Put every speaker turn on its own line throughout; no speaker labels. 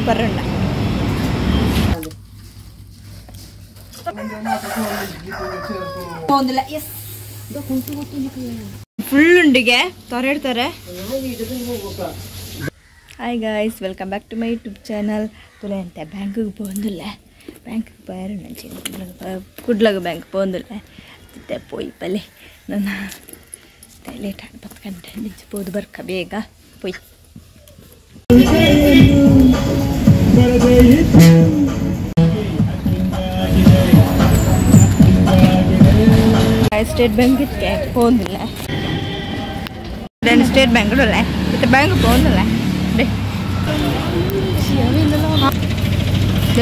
ಬರೋಣ ಫುಲ್ ಉಂಡಿಗೆ ತೊರೆಡ್ತಾರೆ. Hi guys, welcome back to my YouTube channel. ತುಲೆ ಅಂತ ಬ್ಯಾಂಕಿಗೆ പോകുന്നില്ല, ಬ್ಯಾಂಕಿಗೆ പോയാലും കുಡ್ಲಗ ಬ್ಯಾಂಕ್ പോകുന്നില്ല. ಮತ್ತೆ പോയി ಪಲ್ಲೆ ನನ್ನ ಲೇಟಾಗಿ 10 ಗಂಟೆ ನಿಂಚಿಬೋದು ಬರ್ಕ ಬೇಗ ಪೋಯ್. ಸ್ಟೇಟ್ ಬ್ಯಾಂಕ್ ಇತ್ತೆ പോകുന്നില്ല, ಸ್ಟೇಟ್ ಬ್ಯಾಂಕ್ ಇಡಲ್ಲ ಇತ್ತೆ ಬ್ಯಾಂಕ್ പോകുന്നില്ല.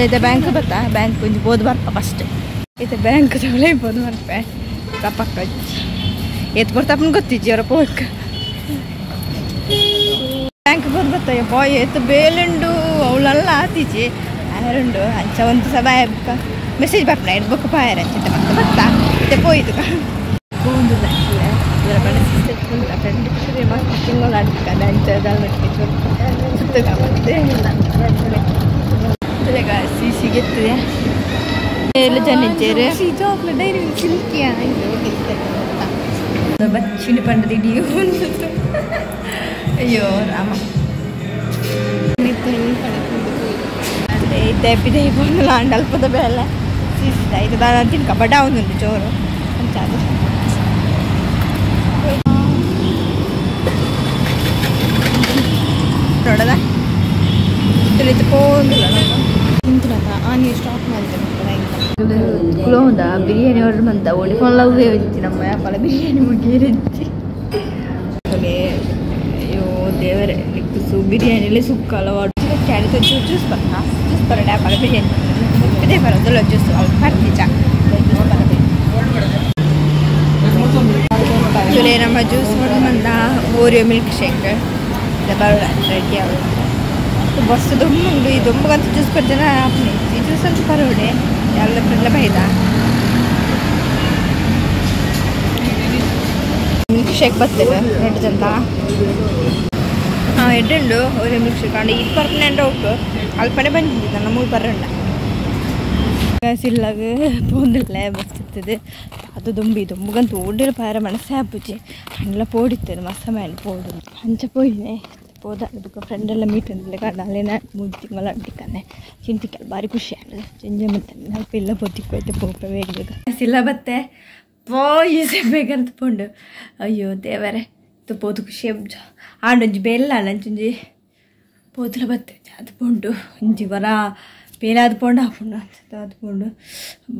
ಇದು ಬ್ಯಾಂಕ್ ಬತ್ತಾ, ಬ್ಯಾಂಕ್ ಕೊಂಚ ಬೋದು ಬರ್ಪ ಫಸ್ಟ್ ಇದು ಬ್ಯಾಂಕ್ ತಗೊಳ್ಳಿ ಬೋದು ಬರ್ಪೆ ತಪ್ಪಕ್ಕ ಎತ್ತು ಬರ್ತಾಪನ್ ಗೊತ್ತಿಜ್ಜಿ ಅವರ ಪೋಕ್ ಬ್ಯಾಂಕ್ ಬೋದು ಬರ್ತಾಯ ಬಾಯ್ ಎತ್ತು ಬೇಲುಂಡು ಅವಳೆಲ್ಲ ಆತಿಜಿ ಆಯರುಂಡು ಅಂಚ ಒಂದು ಸಭೆ ಮೆಸೇಜ್ ಬರ್ತಾ ಇಡ್ ಬೊಕ್ಕ ಪಾಯರ ಅಂಚಿತ ಮತ್ತೆ ಬರ್ತಾ ಮತ್ತೆ ಪೋಯ್ತು പോകുന്നില്ല. ಇವರ ಮನಸ್ಸು ಫ್ರೆಂಡ್ ತಿಂಗಳು ಆಡ್ತಾರೆ ಅಂಚದಲ್ಲ ಸುತ್ತಗ ಮತ್ತೆ ಸಿಗುತ್ತದೆ ಎಲ್ಲ ಜನ ಇದ್ದಾರೆ. ಬಚ್ಚಿನ ಪಂಡದ ಇಡಿಯೋ ಅಯ್ಯೋ ರಾಮ ತೆಪ್ಪಿದೆ ಬಂದಿಲ್ಲ ಅಂಡ್ ಅಲ್ಪದ ಬೇಳೆ ಇದು ನಾನು ತಿನ್ಕ ಬಡ ಒಂದು ಚೋರು ಅಂಚಾದು ನೋಡದ ತಿಳಿತು ಹೋಗಿಲ್ಲ ತಿಂತಿನಪ್ಪ ಆನಿ ಸ್ಟಾಪ್ ಮಾಡಿದೆ ಕುಲೋದ ಬಿರಿಯಾನಿ ಆರ್ಡರ್ ಮಂತ ಓಡಿ ಕೊಲ್ಲವೇ ಇಚ್ಚಿ ನಮ್ಮ ಯಾಪಲ ಬಿರಿಯಾನಿ ಮುಗಿರಿಚ್ಚಿ ಅಯ್ಯೋ ದೇವರೇ ನಿಕ್ಕು ಬಿರಿಯಾನಿಲಿ ಸುಕ್ಕಲ್ಲ ವಾಟರ್ ಕ್ಯಾರೆಟ್ ಜ್ಯೂಸ್ ಬರೋಣ ಯಾಪಲ ಬಿರಿಯಾನಿ ಇದೇ ಬರೋದಲ್ಲ ಜ್ಯೂಸ್ ಅವ್ರು ಬರ್ತಿಚ್ಚ ಚುಲೆ ನಮ್ಮ ಜ್ಯೂಸ್ ಆರ್ಡರ್ ಮಂತ ಓರಿಯೋ ಮಿಲ್ಕ್ ಶೇಕ್ ಬರೋಣ ರೆಡಿ ಆಗೋದು ಬಸ್ಸು ದೊಂಬುಂಡು ಈ ದೊಂಬಗಂತ ಜ್ಯೂಸ್ ಬರ್ತಾನೆ ಆಪ್ನಿ ಈ ಜ್ಯೂಸ್ ಅಂತ ಬರೋಡೆ ಎಲ್ಲ ಫ್ರೆಂಡ್ಲ ಬೈದ ಮಿಲ್ಕ್ ಶೇಕ್ ಬರ್ತೇವೆ ರೆಡ್ ಜಂತ ಹಾಂ ಎಡ್ಡುಂಡು ಒರೇ ಮಿಲ್ಕ್ ಶೇಕ್ ಅಂಡ್ ಇದು ಪರ್ಮನೆಂಟ್ ಉಂಟು ಅಲ್ಪನೆ ಬಂದಿದ್ದ ನಮ್ಮ ಮೂರು ಬರೋಣ ಸಿಲ್ಲಾಗ ಪೋಂದಿಲ್ಲ ಬಸ್ ಇರ್ತದೆ ಅದು ದೊಂಬಗಂತ ಓಡಿರ ಪಾರ ಮನಸ್ಸೇ ಹಬ್ಬುಜಿ ಹಣ್ಣೆಲ್ಲ ಪೋಡಿತ್ತೇನೆ ಮಸ್ಸ ಮೇಲೆ ಪೋಡು ಹಂಚ ಪೋಯಿನೆ ಹೋದ ಅದಕ್ಕೆ ಫ್ರೆಂಡೆಲ್ಲ ಮೀಟ್ ಅಂದಿಲ್ಲ ಕಾರಣ ಅಲ್ಲೇನ 3 ತಿಂಗಳು ಅಡ್ಡಿಕ್ಕನೆ ಚಿಂತಿಕಲ್ ಭಾರಿ ಖುಷಿ ಆಗಿದೆ ಚೆಂಜೆ ಮತ್ತೆ ಸ್ವಲ್ಪ ಎಲ್ಲ ಬೊತ್ತಿಕ್ಕೋಯ್ತೆ ಪೋಪ ಬೇಗ ಸಿಲ್ಲ ಬತ್ತೆ ಪೋಯಿಸೆ ಬೇಕಂತ ಪೋಂಡು ಅಯ್ಯೋ ದೇವರೇ ಪೋದು ಖುಷಿ ಆಡೊಂಜಿ ಬೆಲ್ಲ ಅಂಚುಂಜಿ ಪೋತುಲ ಬತ್ತೆ ಅದು ಪೋಂಡು ಒಂಜಿ ವರ ಬೇಲಾದ ಪೋಂಡು ಹಾಕೊಂಡು ಅಂತ ಅದು ಪೋಂಡು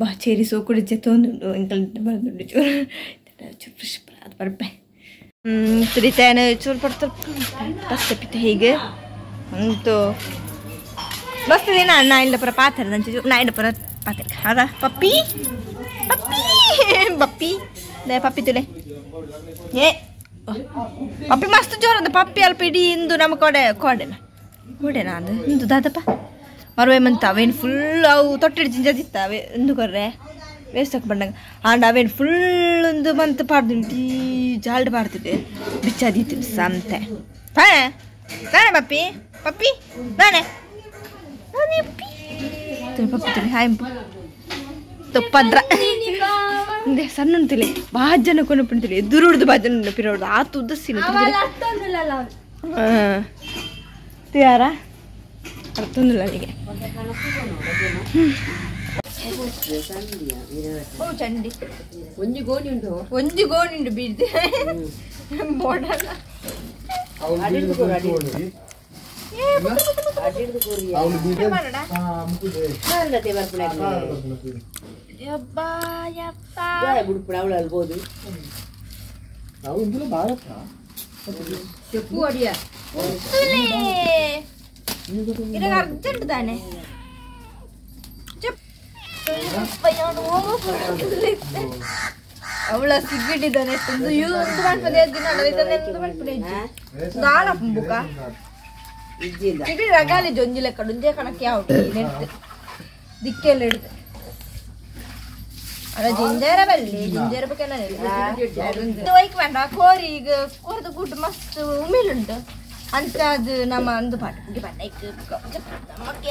ಬಾ ಚೇರಿ ಸೋಕುಡಿ ತೊಂದುಂಡು ಎಂಕಲ್ ಬರ್ದುಂಡು ಚೂರು ಫ್ರೆಶ್ ಅದು ಬರ್ಪೆ ತುರಿತೇನೆ ಚೂರು ಬರ್ತ ಪಿತ್ತ ಹೀಗೆ ಅಂತೂ ಬರ್ತದೆ ನಾ ಇಲ್ಲ ಪರ ಪಾತ್ರೆ ನಂಚು ನಾ ಇಲ್ಲ ಪರ ಪಾತ್ರೆ ಆಗ ಪಪ್ಪಿ ಪಪ್ಪಿ ಬಪ್ಪಿ ದೇ ಪಪ್ಪಿ ತುಲೆ ಏ ಪಪ್ಪಿ ಮಸ್ತ್ ಜೋರದ ಪಪ್ಪಿ ಅಲ್ಪ ಇಡೀ ಇಂದು ನಮ್ಮ ಕೊಡೆನಾ ಅದು ಇಂದು ದಾದಪ್ಪ ಮರುವೆ ಮಂತ ಅವೇನು ಫುಲ್ ಅವು ತೊಟ್ಟಿಡು ಜಿಂಜದಿತ್ತಾವೆ ಇಂದು ಕೊರ್ರೆ ವೇಸ್ತಕ್ಕೆ ಬಂದಾಗ ಆಂಡ್ ಅವೇನು ಫುಲ್ ಒಂದು ಮಂತ್ ಪಾಡ್ದು ಟೀ ಜಾಲ್ಡ್ ಪಾಡ್ತಿದ್ದೆ ಬಿಚ್ಚಾದಿತ್ತು ಸಂತೆ ತಾನೆ ನಾನೇ ಪಪ್ಪಿ ಪಪ್ಪಿ ನಾನೇ ಪಪ್ಪಿ ಪಪ್ಪಿ ಹಾಯ್ ತಪ್ಪದ್ರ ಹಿಂದೆ ಸಣ್ಣ ಅಂತಿಲ್ಲ ಭಾಳ ಜನ ಕೊಂಡು ಬಿಡ್ತಿಲ್ಲ ಎದುರು ಹಿಡ್ದು ಭಾಳ ಜನ ಪಿರೋಡ್ದು ಆತು ಉದ್ದಸ್ಸಿನ ಯಾರ ಅರ್ಥೊಂದಿಲ್ಲ ಅಲ್ಲಿಗೆ ಚಂಡಿ ಒಂಜಿ ಗೋಣಿ ಉಂಟು ಬೀಳ್ದೆ ಬೋಡಲ್ಲ ಇದಕ್ಕೆ ಅರ್ಜೆಂಟ್ ತಾನೆ ಅವಳ ಸಿಗ್ಗಿಟ್ಟಿದ್ದಾನೆ ರಗಾಲಿ ಜೊಂಜಿಲೆ ಕಡುಂಜೆ ಕಣಕ್ಕೆ ಯಾವ ದಿಕ್ಕೆಲ್ಲ ಹಿಡ್ದು ಅಲ್ಲ ಜಿಂಜೇರ ಬಲ್ಲಿ ಜಿಂಜೇರ ಬಗ್ಗೆ ವೈಕ್ ಬೇಡ ಕೋರಿ ಈಗ ಕೋರ್ದು ಗುಡ್ಡು ಮಸ್ತ್ ಉಮಿಲುಂಟು ಅಂತ ಅದು ನಮ್ಮ ಒಂದು ಪಾಠ ನಮ್ಮಕ್ಕೆ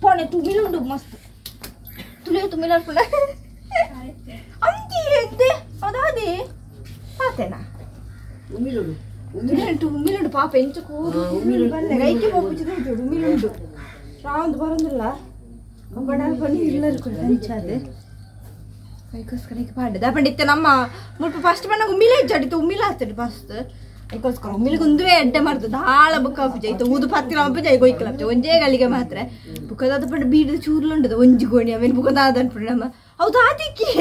Pone tu milunduk mas. Tu milar pula. Anti ente. Ada ade. Patena. Milundu. Tu milundu papa enchuko. Milundu banne gaike popuchide jodu milundu. Round barandilla. Ambadal pani illar ko tanchade. Gaikoskara ikke paadda. Apandithe namma mulpa first pannagu umile jadithu umila atadi first. Gaikoskara umile gunduve edde mardu daala bukka pujayithu udu pattira pujay goikkalapte onje galige matra bukada apanda beed churlu undadu onji goni aven bukada adan pranama avadu adike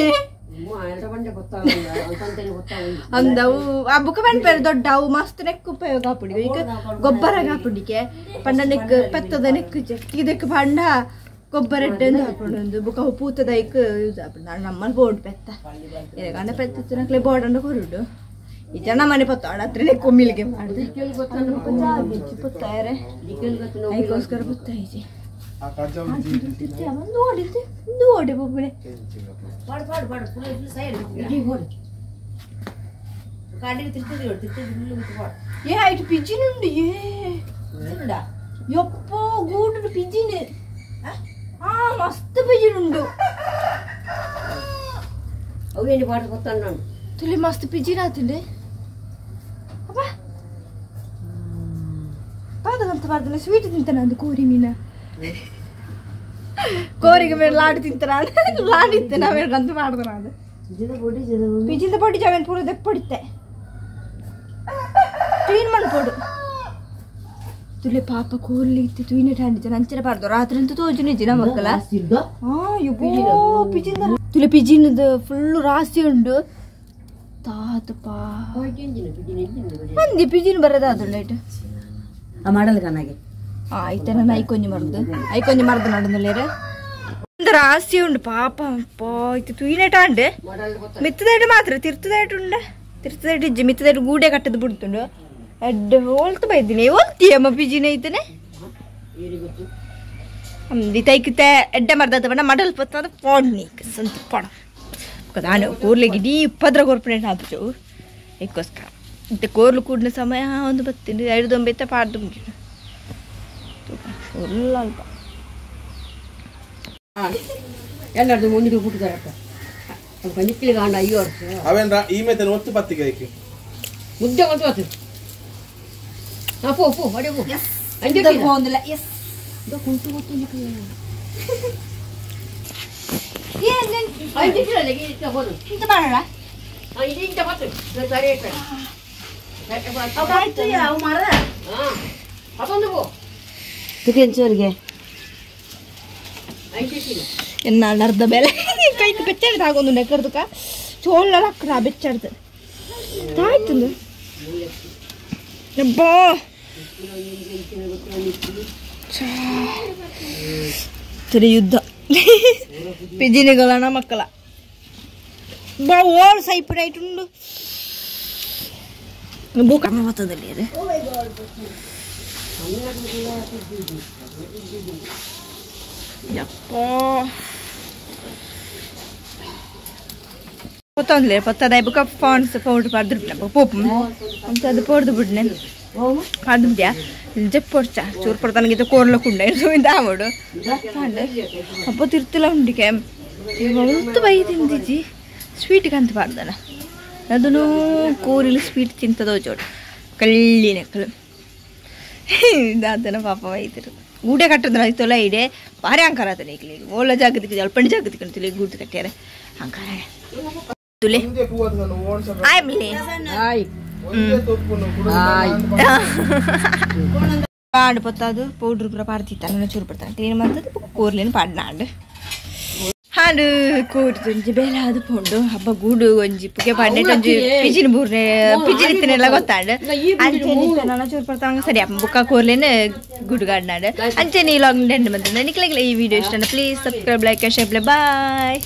ಅಂದವು ಆ ಬುಕ್ಕ ಪೆನ್ಪೇರು ದೊಡ್ಡ ಅವು ಮಸ್ತ್ neck ಉಪಯೋಗ ಆಪುಡಿ ಈಗ ಗೊಬ್ಬರ ಹಾಪುಡಿಕೆ ಪಂಡ neck ಪೆತ್ತದ neck ಇದಕ್ಕೆ ಪಂಡ ಗೊಬ್ಬರ ಎಡ್ಡೆಂದು ಹಾಕೊಂಡು ಬುಕ್ಕ ಪೂತದ ಇಕ್ ಯೂಸ್ ಆಪುಡು ನಾನು ನಮ್ಮಲ್ಲಿ ಬೋರ್ಡ್ ಪೆತ್ತ ಗಂಡ ಪೆತ್ತಿನಕ್ಲೆ ಬೋರ್ಡ್ ಅನ್ನು ಕೊರುಡು ಈ ಜನ ಮನೆ ಪತ್ತಾಡ ಹತ್ರ ನೆಕ್ ಒಮ್ಮಿಲಿಗೆ ಮಾಡಿದೆ ಪುತ್ತಾರೆ ಅದಕ್ಕೋಸ್ಕರ ಪುತ್ತಾಯಿಸಿ ಒಂದು ಓಡಿದ್ದೆ ಒಂದು ಓಡಿ ಬೊಬ್ಬಳೆ ఏ ఐటు పిజిన్ ఉంది ఏ ఎప్పో గూడు పిజిన్ మస్తు పిజిన్ ఉండు
అవేంటి పాట కొత్తన్నాను
తులి మస్తు పిజిన్ అవుతుండే అబ్బా పాదగంత పాడుతున్నా స్వీట్ తింటాను అందు కోరి మీనా ಕೋರಿಗೆ ಮೇಲೆ ಲಾಡು ತಿಂತಾರ ಲಾಡು ಇತ್ತೆ ನಾವೇ ಗಂತು ಮಾಡಿದ್ರ ಅದು ಪಿಜಿಂದ ಪೊಡಿ ಜಾವೇನು ಪೂರ ದೆಪ್ಪ ಪೊಡಿತೆ ಕ್ಲೀನ್ ಮಾಡ್ಕೊಡು ತುಲೆ ಪಾಪ ಕೂರ್ಲಿ ಇತ್ತು ತುಯಿನ ಠಂಡಿತ ನಂಚರ ಪಾಡ್ದು ರಾತ್ರಿ ಅಂತೂ ತೋಜುನ ಇಜ್ಜಿ ನಮ್ಮ ಮಕ್ಕಳ ಪಿಜಿಂದ ತುಲೆ ಪಿಜಿನದ ಫುಲ್ಲು ರಾಸಿ ಉಂಡು ತಾತಪ್ಪ ಮಂದಿ ಪಿಜಿನ್ ಬರೋದಾದ್ರು ನೈಟ್
ಮಾಡಲ್ಲ ಕನಾಗೆ
ಆಯ್ತ ನಾನು ಐಕೊಂಜಿ ಮರದು ನಡುನಲ್ಲೇರೆ ರಾಸಿ ಉಂಡು ಪಾಪ ಅಪ್ಪ ಇತ್ತು ತುಯಿನೇಟ ಅಂಡೆ ಮಿತ್ತದೇಟು ಮಾತ್ರ ತಿರ್ತದೇಟು ಇಜ್ಜಿ ಮಿತ್ತದೇಟು ಗೂಡೆ ಕಟ್ಟದು ಬಿಡ್ತುಂಡು ಎಡ್ಡೆ ಹೋಲ್ತು ಬೈದಿನಿ ಓಲ್ತಿಯಮ್ಮ ಪಿಜಿನ ಐತನೆ ತೈಕಿತೆ ಎಡ್ಡೆ ಮರ್ದ ಬಣ್ಣ ಮಡಲ್ ಪತ್ತದ ಪೋಡ್ನಿ ಸಂತ ಪಡ ನಾನು ಕೂರ್ಲಿಗೆ ಇಡೀ ಪದ್ರ ಕೊರ್ಪಣೆ ಹಾಕ್ಚು ಅದಕ್ಕೋಸ್ಕರ ಮತ್ತೆ ಕೋರ್ಲು ಕೂಡಿನ ಸಮಯ ಒಂದು ಬತ್ತೀನಿ 5 ಪಾಡ್ದು ಮುಗಿದು ಫುಲ್ ಅಲ್ಪ
ಎಲ್ಲರದು ಮುಂದಿಗೆ ಬಿಟ್ಟಿದ್ದಾರಪ್ಪ ಪಂಚಿಲಿ ಕಾಂಡ ಅಯ್ಯೋ
ಅವೇನ್ರ ಈ ಮೇತನ ಒತ್ತು ಪತ್ತಿಗೆ ಐಕೆ
ಮುದ್ದೆ ಕೊಟ್ಟು ಪೋ ಅಡೆ ಪೋ
ಅಂಜೆ ಹೋಂದಿಲ್ಲ ಎಸ್
ಇದು ಕುಂಟು ಗೊತ್ತು ನಿಕ್ಕೆ
ಏನು
ಅಂಜೆ ಕಿರಲೆಗೆ ಇಷ್ಟ ಹೋದು
ಇಂತ ಮಾಡೋಣ
ಇದು ಇಂತ ಬತ್ತು ಸರಿ ಇಟ್ಟ
ಆಯ್ತು ಯಾವ ಮರ
ಅದೊಂದು ಪೋ ಚಿಕನ್ಸರ್ಗೆ
ಎನ್ನಾಳು ಅರ್ಧ ಬೆಲೆ ಕೈಗೆ ಬೆಚ್ಚಾಡ್ದು ಆಗೊಂದು ನೆಕ್ಕರ್ದಕ್ಕ ಚೋಳ ಹಾಕ್ರ ಬೆಚ್ಚಾಡ್ದು ಆಯ್ತು ಅಬ್ಬಾ ಸರಿ ಯುದ್ಧ ಪಿಜಿನಿಗಳಣ ಮಕ್ಕಳ ಬಾ ಓಲ್ ಸೈಪ್ ರೈಟ್ ಉಂಡು ಬೂಕ ಮತದಲ್ಲಿ ಅದೇ ಯಪ್ಪ ಪೊತ್ತೊಂದ್ಲೆ ಪತ್ತದ ಬುಕ್ಕ ಫಾನ್ಸ್ ಪೌಡ್ರ್ ಪರ್ದು ಪೋಪು ಅಂತ ಅದು ಪೊಡ್ದು ಬಿಡ್ನೆ ಪರ್ದು ಬಿಡ್ಯಾ ಜಪ್ ಪೊಡ್ಚ ಚೂರು ಪಡ್ತಾನಿಗಿದ್ದು ಕೋರ್ಲ ಕುಂಡ ಇಂದ ಆವಡು ಅಪ್ಪ ತಿರ್ತಿಲ್ಲ ಉಂಡಿಕೆ ಹೊಲ್ತು ಬೈ ತಿಂದಿಜ್ಜಿ ಸ್ವೀಟ್ಗೆ ಅಂತ ಪಾಡ್ದನ ಅದನ್ನು ಕೋರಿಲಿ ಸ್ವೀಟ್ ತಿಂತದೋ ಜೋಡು ಕಳ್ಳಿ ನೆಕ್ಕಲು ಇದಾದನ ಪಾಪ ಬೈತಿರು ಗೂಡೆ ಕಟ್ಟದ್ರ ಆಯ್ತಲ್ಲ ಇಡೆ ಭಾರಿ ಅಂಕಾರ ಆತನ ಈಗಲಿ ಓಲ ಜಾಗದಕ್ಕೆ ಅಲ್ಪಣಿ ಜಾಗದಕ್ಕೆ ಅಂತೇಳಿ ಗೂಡು ಕಟ್ಟ್ಯಾರೆ ಅಂಕಾರ ತುಲೆ ಆಯ್ಮಲೆ ಪಾಡು ಪೊತ್ತದು ಪೌಡ್ರ್ ಪೂರ ಪಾಡ್ತಿತ್ತ ನನ್ನ ಚೂರು ಪಡ್ತಾನೆ ಏನು ಮಾಡ್ತದೆ ಕೋರ್ಲೇನು ಪಾಡ್ನಾಂಡು ಹಾಡು ಕೂಡ್ತುಂಜಿ ಬೇಲೆ ಅದು ಪೋಂಡು ಹಬ್ಬ ಗೂಡು ಒಂಜಿ ಪುಗೆ ಪಂಡೆಟ್ ಒಂಜಿ ಪಿಜಿನ ಬೂರ್ನೆ ಪಿಜಿನಿತ್ತಿನೆಲ್ಲ ಗೊತ್ತಾಂಡು ಅಂಚೆನಿ ನನ್ನ ಚೂರು ಪಡ್ತಾಂಗ ಸರಿ ಅಪ್ಪ ಬುಕ್ಕ ಕೋರ್ಲೇನೆ ಗುಡ್ಗಾಡ್ನಾಡು ಅಂಚೆನಿ ಲಾಗ್ ಎಂಡ್ ಬಂದ ನಿಕ್ಲೆಗ್ಲ ಈ ವಿಡಿಯೋ ಇಷ್ಟ please subscribe like share bye.